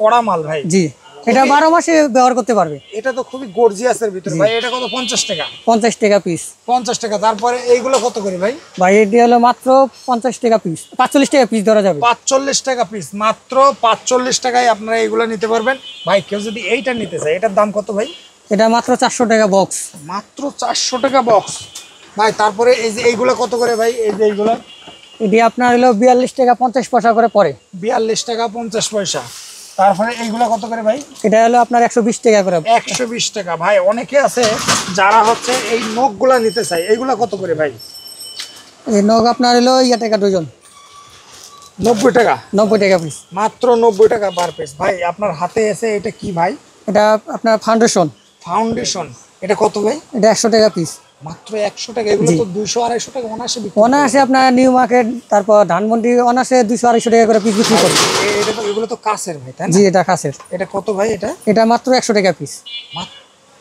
কড়া মাল ভাই। জি, এটা 12 মাসে ব্যবহার করতে পারবে। এটা তো খুবই গর্জিয়াসের ভিতরে ভাই। এটা কত? 50 টাকা। 50 টাকা পিস। 50 টাকা। তারপরে এইগুলো কত করে ভাই? ভাই এটি হলো মাত্র 50 টাকা পিস, 45 টাকা পিস ধরা যাবে। 45 টাকা পিস, মাত্র 45 টাকায় আপনারা এইগুলো নিতে পারবেন ভাই। কেউ যদি এইটা নিতে চায়, এটার দাম কত ভাই? এটা মাত্র 400 টাকা বক্স। মাত্র 400 টাকা বক্স ভাই। তারপরে এই যে এইগুলো কত করে ভাই? এই যে এইগুলো, এটি আপনার হলো 42 টাকা 50 পয়সা করে পড়ে। 42 টাকা 50 পয়সা। তারপরে এইগুলো কত করে ভাই? এটা হলো আপনার 120 টাকা করে। 120 টাকা ভাই। অনেকে আছে যারা হচ্ছে এই নখগুলা নিতে চায়, এইগুলা কত করে ভাই? এই নখ আপনার হলো টাকা ডজন। 90 টাকা। 90 টাকা পিস। মাত্র 90 টাকা পার পিস ভাই। আপনার হাতে এসে এটা কি ভাই? এটা আপনার ফাউন্ডেশন। ফাউন্ডেশন। এটা কত ভাই? এটা 100 টাকা পিস। মাত্র 100 টাকা। এগুলো তো 200-250 টাকা অনায়াসে বিক্রি। অনায়াসে আপনার নিউ মার্কেট, তারপর ধানমন্ডি অনায়াসে 200-250 টাকা করে পিস বিক্রি করে। এটা তো, এগুলো তো কাছের ভাই, তাই না? জি, এটা কাছের। এটা কত ভাই? এটা এটা মাত্র 100 টাকা পিস।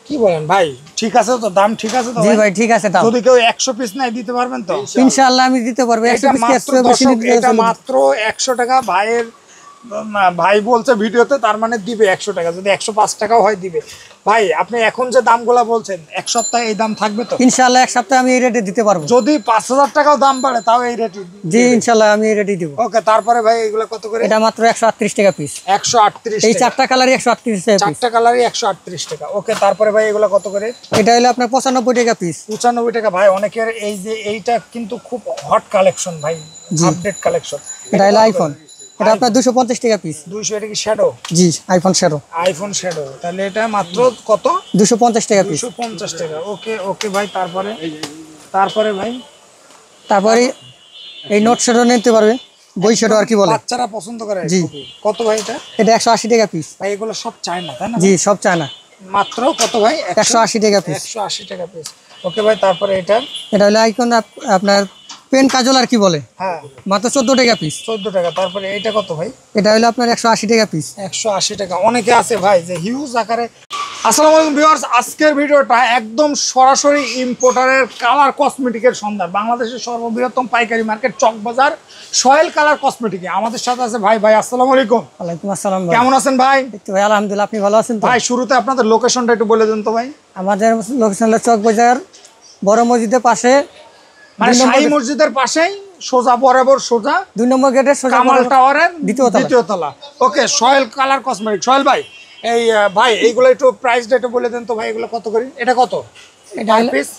কি বলেন ভাই? ঠিক আছে তো, দাম ঠিক আছে তো? জি ভাই, ঠিক আছে। দাম যদি কেউ 100 পিস নাই দিতে পারবেন তো? ইনশাআল্লাহ আমি দিতে পারবো। 100 পিস বেশি নিতে। এটা মাত্র 100 টাকা ভাইয়ের। ভাই বলছে ভিডিওতে, তার মানে দিবে 100 টাকা। যদি 105 টাকাও হয় দিবে ভাই। আপনি এখন যে দামগুলা বলছেন, এক সপ্তাহে এই দাম থাকবে তো? ইনশাআল্লাহ এক সপ্তাহে আমি এই রেটে দিতে পারবো। যদি 5000 টাকাও দাম বাড়ে তাও এই রেটে? জি ইনশাআল্লাহ আমি এই রেটে দিব। ওকে। তারপরে ভাই এগুলো কত করে? এটা মাত্র 138 টাকা পিস। 138। এই চারটা কালারই 138 টাকা পিস। চারটা কালারই 138 টাকা। ওকে। তারপরে ভাই এগুলো কত করে? এটা হলো আপনার 95 টাকা পিস। 95 টাকা ভাই। অনেকের এই যে এইটা কিন্তু খুব হট কালেকশন ভাই, আপডেট কালেকশন। এটা হলো আইফোন। এটা আপনার 250 টাকা পিস। 200। এটা কি শ্যাডো? জি, আইফোন শ্যাডো। IPhone shadow. তাহলে এটা মাত্র কত? 250 টাকা পিস। 250 টাকা। ওকে ওকে ভাই। তারপরে ভাই, তারপরে এই নোট শ্যাডো নিতে পারবে, বই শ্যাডো আর কি বলে, বাচ্চারা পছন্দ করে। জি। কত ভাই এটা? এটা 180 টাকা পিস। ভাই এগুলো সব চায়না, তাই না? জি, সব চায়না। মাত্র কত ভাই? 180 টাকা পিস। 180 টাকা পিস। ওকে ভাই। তারপরে এটা হলো আইকন আপনার পেন কাজল আর কি বলে, হ্যাঁ, মাত্র 14 টাকা পিস। 14 টাকা। তারপরে এটা কত ভাই? এটা হলো আপনার 180 টাকা পিস। 180 টাকা। অনেকে আছে ভাই যে হিউজ আকারে। আসসালামু আলাইকুম ভিউয়ার্স, আজকের ভিডিওটা একদম সরাসরি ইম্পোর্টারের কালার কসমেটিকের সন্ধান। বাংলাদেশের সর্ববৃহত্তম পাইকারি মার্কেট চকবাজার সোহেল কালার কসমেটিকে আমাদের সাথে আছে ভাই। আসসালামু আলাইকুম। ওয়ালাইকুম আসসালাম। কেমন আছেন ভাই? ভাই আলহামদুলিল্লাহ, আপনি ভালো আছেন তো? ভাই শুরুতে আপনাদের লোকেশনটা একটু বলে দেন তো ভাই। আমাদের লোকেশন হলো চকবাজার বড় মসজিদের পাশে, মানে শাহী মসজিদের পাশেই সোজা বরাবর সোজা 2 নম্বর গেটের সোজা কামাল টাওয়ারের দ্বিতীয় তলা। Okay. Sohel colour cosmetic. Sohel ভাই, এই ভাই এইগুলো একটু প্রাইসটা একটু বলে দেন তো ভাই। এগুলো কত করে? এটা কত? এটা পিস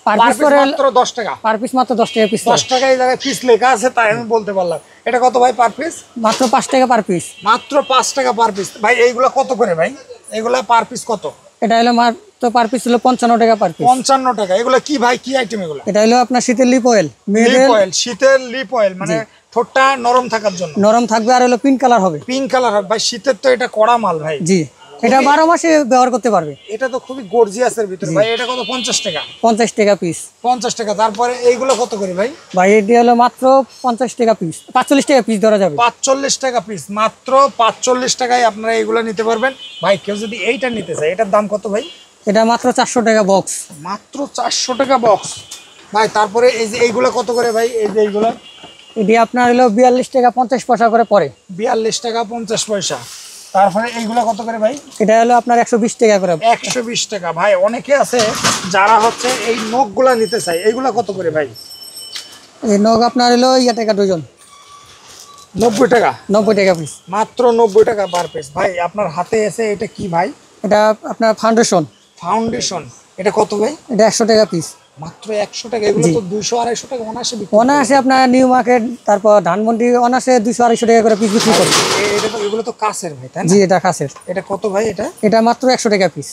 পার পিস করে মাত্র 10 টাকা। পার পিস মাত্র 10 টাকা পিস। 10 টাকা এই জায়গায় পিস লেখা আছে, তাই আমি বলতে পারলাম। এটা কত ভাই পার পিস? মাত্র 5 টাকা পার পিস। মাত্র 5 টাকা পার পিস ভাই। এইগুলো কত করে ভাই? এগুলা পার পিস কত? এটা হলো মাত্র পার পিস হলো 55 টাকা পার পিস। 55 টাকা। এগুলো কি ভাই, কি আইটেম এগুলো? এটা হলো আপনার শীতের লিপ অয়েল। লিপ অয়েল, শীতের লিপ অয়েল, মানে ঠোঁটটা নরম থাকার জন্য। নরম থাকবে আর হলো পিঙ্ক কালার হবে। পিঙ্ক কালার হবে ভাই। শীতের তো এটা কড়া মাল ভাই। জি, এটা 12 মাসে ব্যবহার করতে পারবে। এটা তো খুবই গর্জিয়াসের ভিতরে ভাই। এটা কত? 50 টাকা। 50 টাকা পিস। 50 টাকা। তারপরে এইগুলো কত করে ভাই? ভাই এটি হলো মাত্র 50 টাকা পিস, 45 টাকা পিস ধরা যাবে। 45 টাকা পিস। মাত্র 45 টাকায় আপনারা এইগুলো নিতে পারবেন ভাই। কেউ যদি এইটা নিতে চায়, এটার দাম কত ভাই? এটা মাত্র 400 টাকা বক্স। মাত্র 400 টাকা বক্স ভাই। তারপরে এই যে এইগুলো কত করে ভাই? এই যে এইগুলো, এটি আপনার হলো 42 টাকা 50 পয়সা করে পড়ে। 42 টাকা 50 পয়সা। তারপরে এইগুলো কত করে ভাই? এটা হলো আপনার 120 টাকা করে। 120 টাকা ভাই। অনেকে আছে যারা হচ্ছে এই নখগুলা নিতে চায়, এইগুলা কত করে ভাই? এই নখ আপনার হলো টাকা ডজন। 90 টাকা। 90 টাকা পিস। মাত্র 90 টাকা পার পিস ভাই। আপনার হাতে এসে এটা কি ভাই? এটা আপনার ফাউন্ডেশন। ফাউন্ডেশন। এটা কত ভাই? এটা 100 টাকা পিস। মাত্র 100 টাকা। এগুলো তো 200-250 টাকা অনায়াসে বিক্রি। অনায়াসে আপনার নিউ মার্কেট, তারপর ধানমন্ডি অনায়াসে 200-250 টাকা করে পিস বিক্রি করে। এটা তো, এগুলো তো কাছের ভাই, তাই না? জি, এটা কাছের। এটা কত ভাই? এটা মাত্র 100 টাকা পিস।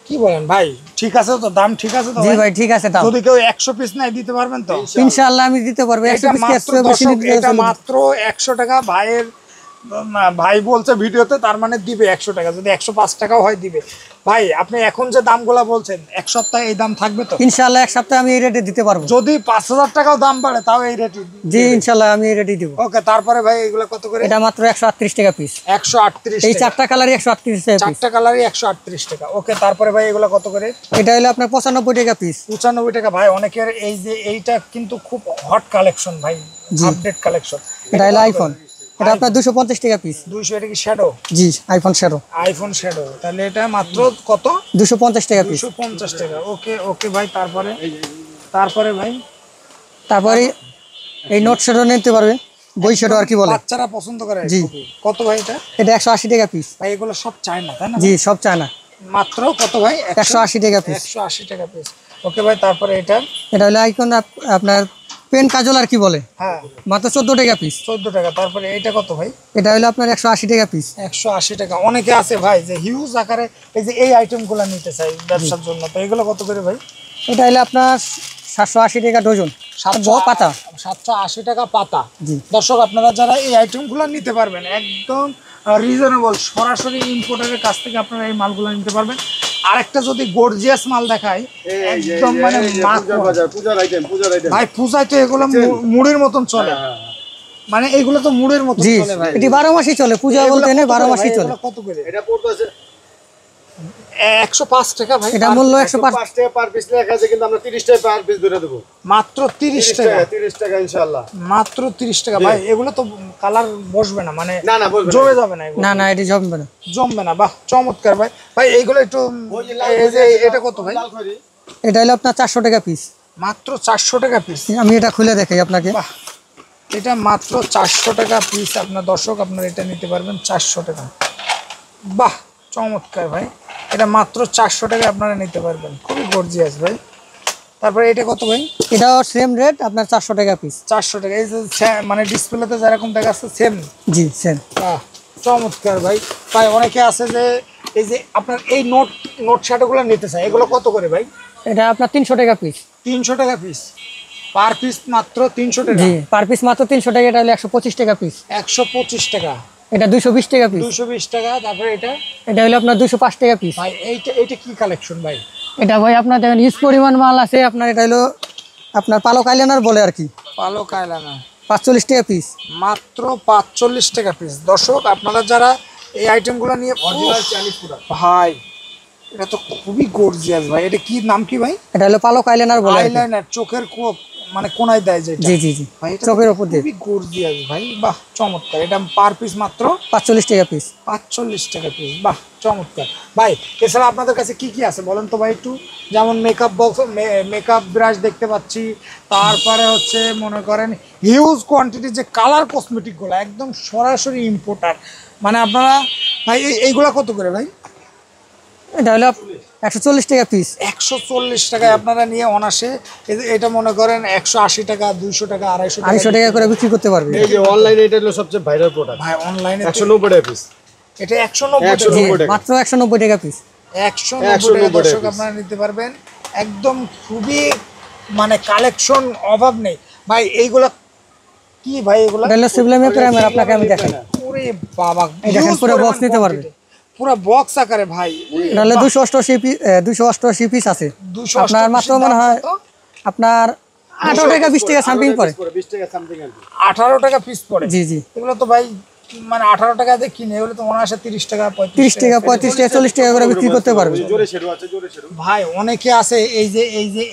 কি বলেন ভাই? ঠিক আছে তো, দাম ঠিক আছে তো? জি ভাই, ঠিক আছে। দাম যদি কেউ 100 পিস নাই দিতে পারবেন তো? ইনশাআল্লাহ আমি দিতে পারবো। 100 পিস বেশি নিতে। এটা মাত্র 100 টাকা ভাইয়ের। ভাই বলছে ভিডিওতে, তার মানে দিবে 100 টাকা। যদি 105 টাকাও হয় দিবে ভাই। আপনি এখন যে দামগুলা বলছেন, এক সপ্তাহে এই দাম থাকবে তো? ইনশাআল্লাহ এক সপ্তাহে আমি এই রেটে দিতে পারবো। যদি 5000 টাকাও দাম বাড়ে তাও এই রেটে? জি ইনশাআল্লাহ আমি এই রেটে দিব। ওকে। তারপরে ভাই এগুলো কত করে? এটা মাত্র 138 টাকা পিস। 138। এই চারটা কালারই 138 টাকা পিস। চারটা কালারই 138 টাকা। ওকে। তারপরে ভাই এগুলো কত করে? এটা হলো আপনার 95 টাকা পিস। 95 টাকা ভাই। অনেকের এই যে এইটা কিন্তু খুব হট কালেকশন ভাই, আপডেট কালেকশন। এটা হলো আইফোন। এটা আপনার 250 টাকা পিস। 200। এটা কি শ্যাডো? জি, আইফোন শ্যাডো। আইফোন শ্যাডো, তাহলে এটা মাত্র কত? 250 টাকা পিস। 250 টাকা। ওকে ওকে ভাই, তারপরে ভাই তারপরে এই নোট শ্যাডো নিতে পারবে, বই শ্যাডো আর কি বলে, বাচ্চারা পছন্দ করে। জি। কত ভাই এটা? এটা 180 টাকা পিস ভাই এগুলো সব চায়না তাই না? জি, সব চায়না। মাত্র কত ভাই? 180 টাকা পিস। 180 টাকা পিস। ওকে ভাই, তারপরে এটা হলো আইকন আপনার পেন কাজল আর কি বলে, হ্যাঁ মাত্র 14 টাকা পিস। 14 টাকা। তারপরে এটা কত ভাই? এটা হলো আপনার 180 টাকা পিস। 180 টাকা। অনেকে আছে ভাই যে হিউজ আকারে এই যে এই আইটেমগুলো নিতে চাই ব্যবসার জন্য, তো এগুলো কত করে ভাই? এটা হলো আপনার 780 টাকা ডজন, 700 পাতা। 780 টাকা পাতা। জি। দর্শক আপনারা যারা এই আইটেমগুলো নিতে পারবেন একদম রিজনেবল, সরাসরি ইম্পোর্টারের কাছ থেকে আপনারা এই মালগুলো নিতে পারবেন। আরেকটা যদি গর্জিয়াস মাল দেখাই, একদম মানে ভাই পূজায় তো এগুলো মুড়ির মতন চলে, মানে এগুলো তো মুড়ের মতো জি, চলে ভাই। এটি 12 মাসই চলে, পূজা বলতে নেই 12 মাসই চলে। কত করে এটা পড়তেছে? 105 টাকা ভাই। এটা মূল্য 105 টাকা পার পিস লেখা আছে, কিন্তু আমরা 30 টাকা পার পিস ধরে দেব। মাত্র 30 টাকা। 30 টাকা ইনশাআল্লাহ। মাত্র 30 টাকা ভাই। এগুলো তো কালার বসবে না, মানে না বলবে না, জমে যাবে না এগুলো। না এটি জমবে না। জমবে না। বাহ, চমৎকার ভাই। ভাই এইগুলো একটু এই যে এটা কত ভাই? এটা হলো আপনার 400 টাকা পিস। মাত্র 400 টাকা পিস। আমি এটা খুলে দেখাই আপনাকে। বাহ, এটা মাত্র 400 টাকা পিস। আপনার দর্শক আপনারা এটা নিতে পারবেন 400 টাকা। বাহ, চমৎকার ভাই। এটা মাত্র 400 টাকা আপনারা নিতে পারবেন, খুবই গর্জিয়াস ভাই। তারপরে এটা কত ভাই? এটাও সেম রেট, আপনার 400 টাকা পিস। 400 টাকা। এই যে মানে ডিসপ্লেতে যেরকম দেখাচ্ছে সেম। জি, সেম। বাহ, চমৎকার ভাই। ভাই অনেকে আছে যে এই যে আপনার এই নোট শার্টগুলো নিতে চায়, এগুলো কত করে ভাই? এটা আপনার 300 টাকা পিস। 300 টাকা পিস। পার পিস মাত্র 300 টাকা। জি, পার পিস মাত্র 300 টাকা। এটা হলো 125 টাকা পিস। 125 টাকা। এটা 220 টাকা পিস। 220 টাকা। তারপরে এটা হলো আপনার 205 টাকা পিস। ভাই এইটা কি কালেকশন ভাই? এটা ভাই আপনার দেখেন ইউজ পরিমাণ মাল আছে আপনার। এটা হলো আপনার পালক আইলাইনার বলে আর কি, পালক আইলাইনার। 45 টাকা পিস। মাত্র 45 টাকা পিস। দর্শক আপনারা যারা এই আইটেমগুলো নিয়ে ভাই, এটা তো খুবই গর্জিয়াস ভাই। এটা কি নাম কি ভাই? এটা হলো পালক আইলাইনার বলে আর কি। আইলাইনার, চোখের মানে কোনায় দেয় যেটা। জি জি জি, ভাই এটা চোখের উপর দিয়ে। খুবই গর্জিয়াস ভাই। বাহ, চমৎকার। এটা পার পিস মাত্র 45 টাকা পিস। 45 টাকা পিস। বাহ, চমৎকার ভাই। এছাড়া আপনাদের কাছে কি কি আছে বলেন তো ভাই একটু? যেমন মেকআপ বক্স, মেকআপ ব্রাশ দেখতে পাচ্ছি। তারপরে হচ্ছে মনে করেন হিউজ কোয়ান্টিটি যে কালার কসমেটিকগুলো একদম সরাসরি ইম্পোর্টার, মানে আপনারা ভাই এইগুলা কত করে ভাই? এটা হলো 140 টাকা পিস। 140 টাকায় আপনারা নিয়ে অনাসে এটা মনে করেন 180 টাকা, 200 টাকা, 250 টাকা করে বিক্রি করতে পারবে। এই যে অনলাইনে এটা হলো সবচেয়ে ভাইরাল প্রোডাক্ট ভাই। অনলাইনে 190 টাকা পিস। এটা 190 জি, টাকা। মাত্র 190 টাকা পিস। 190 টাকা। দর্শক আপনারা নিতে পারবেন একদম, খুবই মানে কালেকশন অভাব নেই ভাই। এইগুলা কি ভাই? এগুলা এটা হলো সুবলিমে প্রাইমার, আপনাকে আমি দেখাই। ওরে বাবা, এই দেখেন পুরো বক্স নিতে পারবে। পুরো বক্স আকারে ভাই। এটা হলো 288 পিস, 288 পিস আছে। 288 আপনার মাত্র মনে হয় আপনার 18 টাকা 20 টাকা সামথিং পড়ে। 20 টাকা সামথিং আর কি। 18 টাকা পিস পড়ে। জি জি, এগুলো তো ভাই মানে 18 টাকা দিয়ে কিনে এগুলো তো মনে হয় 30 টাকা, 30 টাকা, 35 টাকা, 40 টাকা করে বিক্রি করতে পারবে। জোরে শেডো আছে, জোরে শেডো। ভাই অনেকে আছে এই যে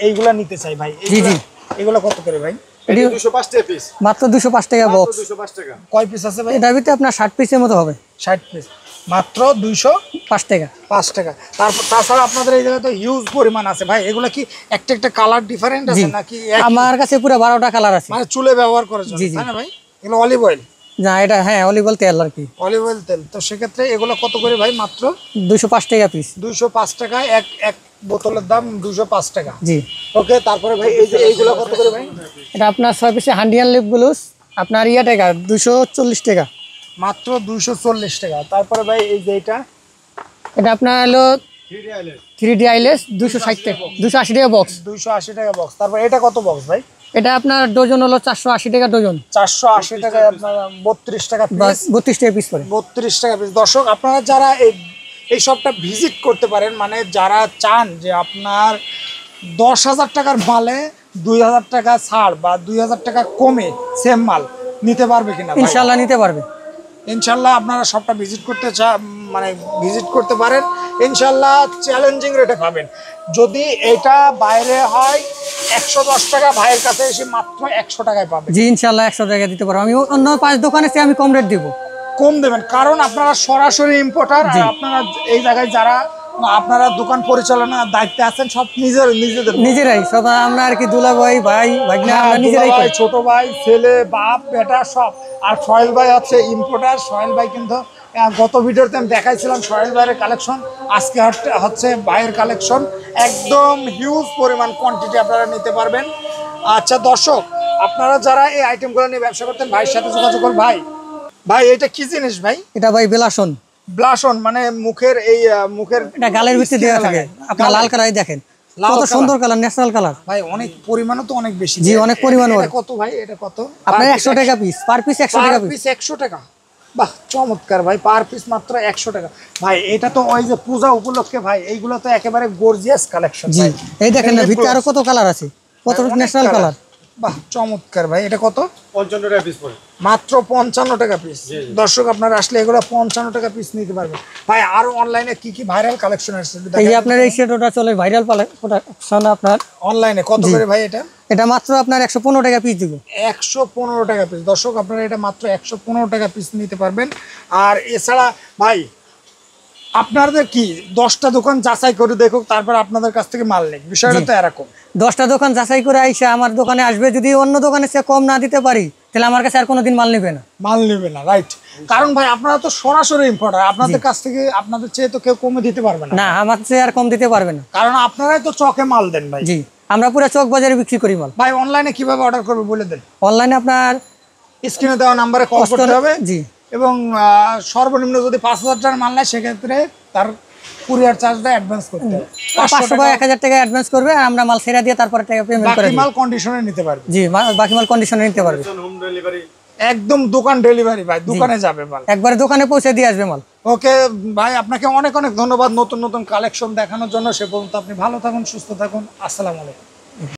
এইগুলা নিতে চাই ভাই। জি জি, এগুলো কত করে ভাই? এটি 205 টাকা পিস। মাত্র 205 টাকা বক্স। 205 টাকা। কয় পিস আছে ভাই? এটার ভিতরে আপনার 60 পিসের মতো হবে। 60 পিস। মাত্র 205 টাকা। তারপর তাছাড়া আপনাদের এই জায়গায় তো হিউজ পরিমাণ আছে ভাই। এগুলো কি একটা কালার ডিফারেন্ট আছে নাকি? আমার কাছে পুরো 12টা কালার আছে, মানে চুলে ব্যবহার করার জন্য, তাই না ভাই? এগুলো অলিভ অয়েল। না এটা হ্যাঁ অলিভ অয়েল তেল আর কি। অলিভ অয়েল তেল। তো সেক্ষেত্রে এগুলো কত করে ভাই? মাত্র 205 টাকা পিস। 205 টাকা। এক বোতলের দাম 205 টাকা। জি। ওকে, তারপরে ভাই এই যে এইগুলো কত করে ভাই? এটা আপনার 6 পিসে হান্ডিয়ান লিপ গ্লুস আপনার টাকা 240 টাকা। মাত্র 240 টাকা। তারপরে ভাই এই যে এটা আপনার হলো 3D আইলেস 260 টাকা, 280 টাকা বক্স। 280 টাকা বক্স। তারপর এটা কত বক্স ভাই? এটা আপনার ডজন হলো 480 টাকা ডজন। 480 টাকায় আপনার 32 টাকা পিস। 32 টাকা পিস পড়ে। 32 টাকা পিস। দর্শক আপনারা যারা এই শপটা ভিজিট করতে পারেন, মানে যারা চান যে আপনার 10,000 টাকার মালে 2,000 টাকা ছাড় বা 2,000 টাকা কমে সেম মাল নিতে পারবে কিনা? ইনশাআল্লাহ নিতে পারবে। ইনশাল্লাহ আপনারা সবটা ভিজিট করতে মানে ভিজিট করতে পারেন, ইনশাল্লাহ চ্যালেঞ্জিং রেটে পাবেন। যদি এটা বাইরে হয় 110 টাকা, ভাইয়ের কাছে এসে মাত্র 100 টাকায় পাবেন। জি ইনশাল্লাহ 100 টাকা দিতে পারবো। আমি অন্য 5 দোকানে চেয়ে আমি কম রেট দিব। কম দেবেন, কারণ আপনারা সরাসরি ইম্পোর্টার, আর আপনারা এই জায়গায় যারা আপনারা দোকান পরিচালনার দায়িত্বে আছেন সব নিজেরাই সব আমরা আর কি, দুলা ভাই ভাগনা আমরা নিজেরাই ভাই, করি। ছোট ভাই, ছেলে, বাপ, বেটা সব। আর সোহেল ভাই হচ্ছে ইম্পোর্টার। সোহেল ভাই কিন্তু গত ভিডিওতে আমি দেখাইছিলাম সোহেল ভাইয়ের কালেকশন, আজকে হচ্ছে ভাইয়ের কালেকশন। একদম হিউজ পরিমাণ কোয়ান্টিটি আপনারা নিতে পারবেন। আচ্ছা দর্শক, আপনারা যারা এই আইটেমগুলো নিয়ে ব্যবসা করতেন ভাইয়ের সাথে যোগাযোগ করুন। ভাই এটা কি জিনিস ভাই? এটা ভাই বেলাসন। ব্লাশন মানে মুখের এই মুখের এটা গালের ভিতরে দেওয়া থাকে। আপনারা লাল কালারই দেখেন, কত সুন্দর কালার, ন্যাচারাল কালার। ভাই অনেক পরিমাণও তো অনেক বেশি। জি অনেক পরিমাণ। এটা কত ভাই? এটা কত? আপনার 100 টাকা পিস, পার পিস 100 টাকা পিস। 100 টাকা, বাহ চমৎকার ভাই, পার পিস মাত্র 100 টাকা। ভাই এটা তো ওই যে পূজা উপলক্ষে ভাই, এইগুলো তো একেবারে গর্জিয়াস কালেকশন। জি এই দেখেন না, ভিতরে আরো কত কালার আছে, কত ন্যাচারাল কালার। বাহ চমৎকার ভাই। এটা কত? 55 টাকা পিস পড়ে। মাত্র 55 টাকা পিস। দর্শক আপনারা আসলে এগুলো 55 টাকা পিস নিতে পারবেন। ভাই আরো অনলাইনে কি কি ভাইরাল কালেকশন আছে? এই যে আপনার এই সেটটা চলে ভাইরাল প্রোডাকশন। আপনার অনলাইনে কত করে ভাই এটা? এটা মাত্র আপনার 115 টাকা পিস দিব। 115 টাকা পিস। দর্শক আপনারা এটা মাত্র 115 টাকা পিস নিতে পারবেন। আর এছাড়া ভাই আপনাদের কি 10টা দোকান যাচাই করে দেখুক, তারপর আপনাদের কাছ থেকে মাল নেই, বিষয়টা তো এরকম। 10টা দোকান যাচাই করে আইসা আমার দোকানে আসবে, যদি অন্য দোকানে সে কম না দিতে পারি তাহলে আমার কাছে আর কোনোদিন মাল নেবে না। মাল নেবে না, রাইট। কারণ ভাই আপনারা তো সরাসরি ইম্পোর্টার, আপনাদের কাছ থেকে আপনাদের চেয়ে তো কেউ কমে দিতে পারবে না। না আমার চেয়ে আর কম দিতে পারবে না, কারণ আপনারাই তো চকে মাল দেন ভাই। জি আমরা পুরো চক বাজারে বিক্রি করি মাল। ভাই অনলাইনে কিভাবে অর্ডার করবে বলে দেন। অনলাইনে আপনার স্ক্রিনে দেওয়া নাম্বারে কল করতে হবে। জি এবং সর্বনিম্ন যদি 5000 টাকার মাল নেয় সেক্ষেত্রে তার কুরিয়ার চার্জটা অ্যাডভান্স করতে হবে। 500 বা 1000 টাকা অ্যাডভান্স করবে, আর আমরা মাল ছেড়ে দিয়ে তারপরে টাকা পেমেন্ট করে বাকি দিই। মাল কন্ডিশনে নিতে পারবে। জি বাকি মাল কন্ডিশনে নিতে পারবে। হোম ডেলিভারি একদম দোকান ডেলিভারি ভাই, দোকানে যাবে মাল, একবারে দোকানে পৌঁছে দিয়ে আসবে মাল। ওকে ভাই, আপনাকে অনেক অনেক ধন্যবাদ নতুন নতুন কালেকশন দেখানোর জন্য। সে পর্যন্ত আপনি ভালো থাকুন, সুস্থ থাকুন। আসসালামু আলাইকুম।